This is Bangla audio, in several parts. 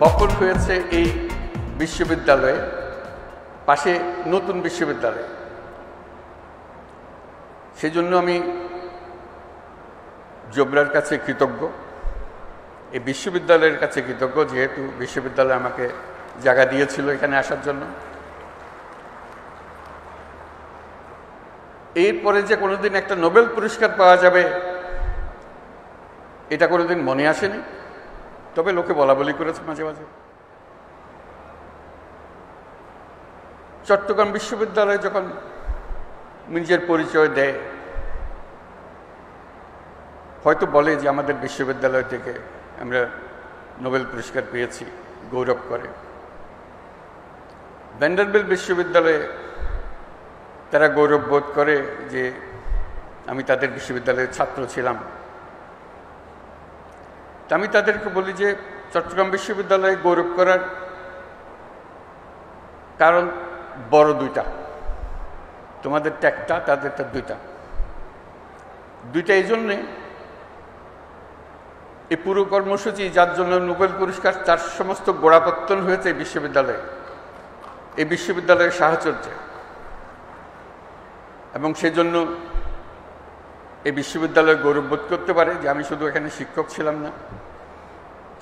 বপন হয়েছে এই বিশ্ববিদ্যালয়ে, পাশে নতুন বিশ্ববিদ্যালয়। সেজন্য আমি জোবরার কাছে কৃতজ্ঞ, এই বিশ্ববিদ্যালয়ের কাছে কৃতজ্ঞ, যেহেতু বিশ্ববিদ্যালয় আমাকে জায়গা দিয়েছিল এখানে আসার জন্য। এরপরে যে কোনোদিন একটা নোবেল পুরস্কার পাওয়া যাবে এটা কোনোদিন মনে আসেনি, তবে লোকে বলা বলি করেছে মাঝে মাঝে। চট্টগ্রাম বিশ্ববিদ্যালয় যখন নিজের পরিচয় দেয়, হয়তো বলে যে আমাদের বিশ্ববিদ্যালয় থেকে আমরা নোবেল পুরস্কার পেয়েছি, গৌরব করে। ভ্যান্ডারবিল্ট বিশ্ববিদ্যালয়ে তারা গৌরব বোধ করে যে আমি তাদের বিশ্ববিদ্যালয়ের ছাত্র ছিলাম। তা আমি তাদেরকে বলি যে চট্টগ্রাম বিশ্ববিদ্যালয়ে গৌরব করার কারণ বড় দুইটা, তোমাদেরটা একটা, তাদেরটা দুইটা। এই জন্যে এই পুরো কর্মসূচি যার জন্য নোবেল পুরস্কার, তার সমস্ত গোড়াপত্তন হয়েছে এই বিশ্ববিদ্যালয়ে, এই বিশ্ববিদ্যালয়ের সাহচর্যে। এবং সেজন্য এই বিশ্ববিদ্যালয় গৌরববোধ করতে পারে যে আমি শুধু এখানে শিক্ষক ছিলাম না,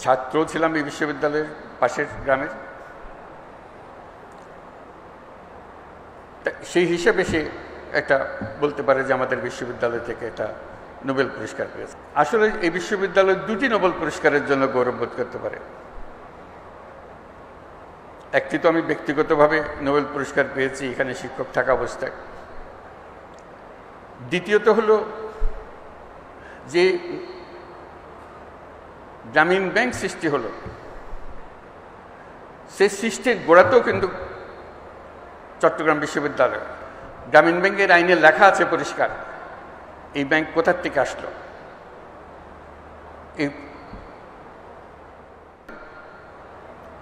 ছাত্রও ছিলাম এই বিশ্ববিদ্যালয়ের পাশের গ্রামের। সেই হিসেবে সে একটা বলতে পারে যে আমাদের বিশ্ববিদ্যালয় থেকে একটা নোবেল পুরস্কার পেয়েছে। আসলে এই বিশ্ববিদ্যালয় দুটি নোবেল পুরস্কারের জন্য গৌরববোধ করতে পারে। একটি তো আমি ব্যক্তিগতভাবে নোবেল পুরস্কার পেয়েছি এখানে শিক্ষক থাকা অবস্থায়। দ্বিতীয়ত হলো যে গ্রামীণ ব্যাংক সৃষ্টি হলো, সেই সৃষ্টির গোড়াতেও কিন্তু চট্টগ্রাম বিশ্ববিদ্যালয়। গ্রামীণ ব্যাংকের আইনে লেখা আছে পরিষ্কার এই ব্যাংক কোথার থেকে আসলো, এই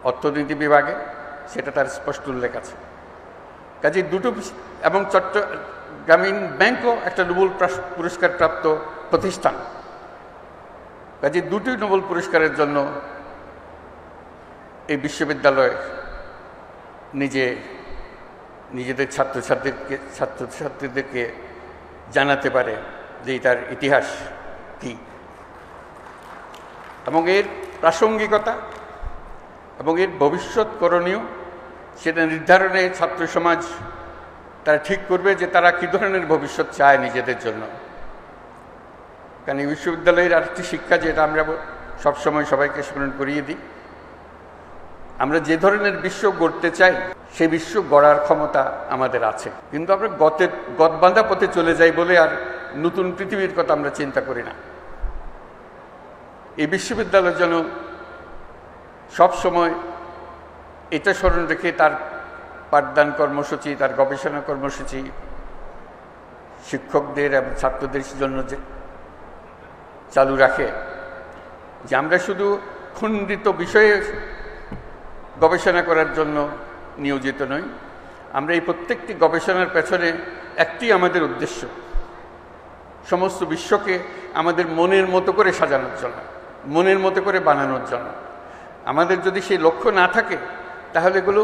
অর্থনীতি বিভাগে সেটা তার স্পষ্ট উল্লেখ আছে। কাজে দুটো, এবং গ্রামীণ ব্যাংকও একটা নোবেল পুরস্কার প্রাপ্ত প্রতিষ্ঠান। কাজে দুটি নোবেল পুরস্কারের জন্য এই বিশ্ববিদ্যালয় নিজেদের ছাত্রছাত্রীদেরকে জানাতে পারে যে তার ইতিহাস কি, এবং এর প্রাসঙ্গিকতা এবং এর ভবিষ্যৎ করণীয় সেটা নির্ধারণে ছাত্র সমাজ তারা ঠিক করবে যে তারা কী ধরনের ভবিষ্যৎ চায় নিজেদের জন্য। কারণ এই বিশ্ববিদ্যালয়ের আরেকটি শিক্ষা, যেটা আমরা সবসময় সবাইকে স্মরণ করিয়ে দিই, আমরা যে ধরনের বিশ্ব গড়তে চাই সেই বিশ্ব গড়ার ক্ষমতা আমাদের আছে, কিন্তু আমরা গতবাঁধা পথে চলে যাই বলে আর নতুন পৃথিবীর কথা আমরা চিন্তা করি না। এই বিশ্ববিদ্যালয় যেন সবসময় এটা স্মরণ রেখে তার পাঠদান কর্মসূচি, তার গবেষণা কর্মসূচি শিক্ষকদের এবং ছাত্রদের জন্য যে চালু রাখে, যে আমরা শুধু খণ্ডিত বিষয়ে গবেষণা করার জন্য নিয়োজিত নই। আমরা এই প্রত্যেকটি গবেষণার পেছনে একটি আমাদের উদ্দেশ্য, সমস্ত বিশ্বকে আমাদের মনের মতো করে সাজানোর জন্য, মনের মতো করে বানানোর জন্য। আমাদের যদি সেই লক্ষ্য না থাকে তাহলে এগুলো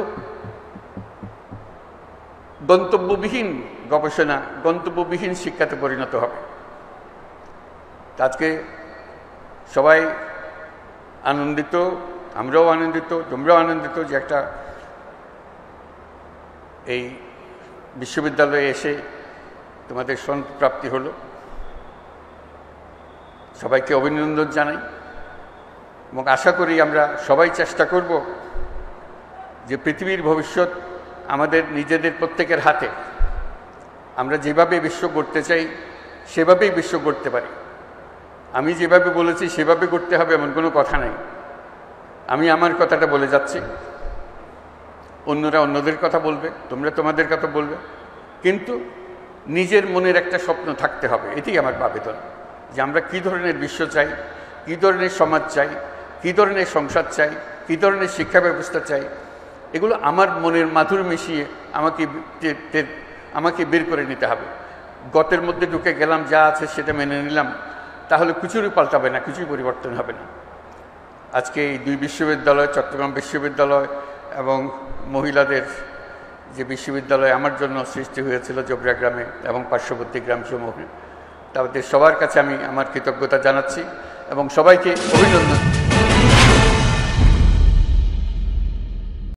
গন্তব্যবিহীন গবেষণা, গন্তব্যবিহীন শিক্ষাতে পরিণত হবে। আজকে সবাই আনন্দিত, আমরাও আনন্দিত, তোমরাও আনন্দিত যে একটা এই বিশ্ববিদ্যালয়ে এসে তোমাদের প্রাপ্তি হলো। সবাইকে অভিনন্দন জানাই এবং আশা করি আমরা সবাই চেষ্টা করব যে পৃথিবীর ভবিষ্যৎ আমাদের নিজেদের প্রত্যেকের হাতে। আমরা যেভাবে বিশ্ব গড়তে চাই সেভাবেই বিশ্ব গড়তে পারি। আমি যেভাবে বলেছি সেভাবে গড়তে হবে এমন কোনো কথা নেই। আমি আমার কথাটা বলে যাচ্ছি, অন্যরা অন্যদের কথা বলবে, তোমরা তোমাদের কথা বলবে, কিন্তু নিজের মনের একটা স্বপ্ন থাকতে হবে। এটাই আমার আবেদন, যে আমরা কী ধরনের বিশ্ব চাই, কী ধরনের সমাজ চাই, কী ধরনের সংসার চাই, কী ধরনের শিক্ষা ব্যবস্থা চাই, এগুলো আমার মনের মাধুর মিশিয়ে আমাকে বের করে নিতে হবে। গতের মধ্যে ঢুকে গেলাম, যা আছে সেটা মেনে নিলাম, তাহলে কিছুই পাল্টাবে না, কিছুই পরিবর্তন হবে না। আজকে এই দুই বিশ্ববিদ্যালয়, চট্টগ্রাম বিশ্ববিদ্যালয় এবং মহিলাদের যে বিশ্ববিদ্যালয় আমার জন্য সৃষ্টি হয়েছিল জোবরা গ্রামে এবং পার্শ্ববর্তী গ্রামসমূহে, তাদের সবার কাছে আমি আমার কৃতজ্ঞতা জানাচ্ছি এবং সবাইকে অভিনন্দন।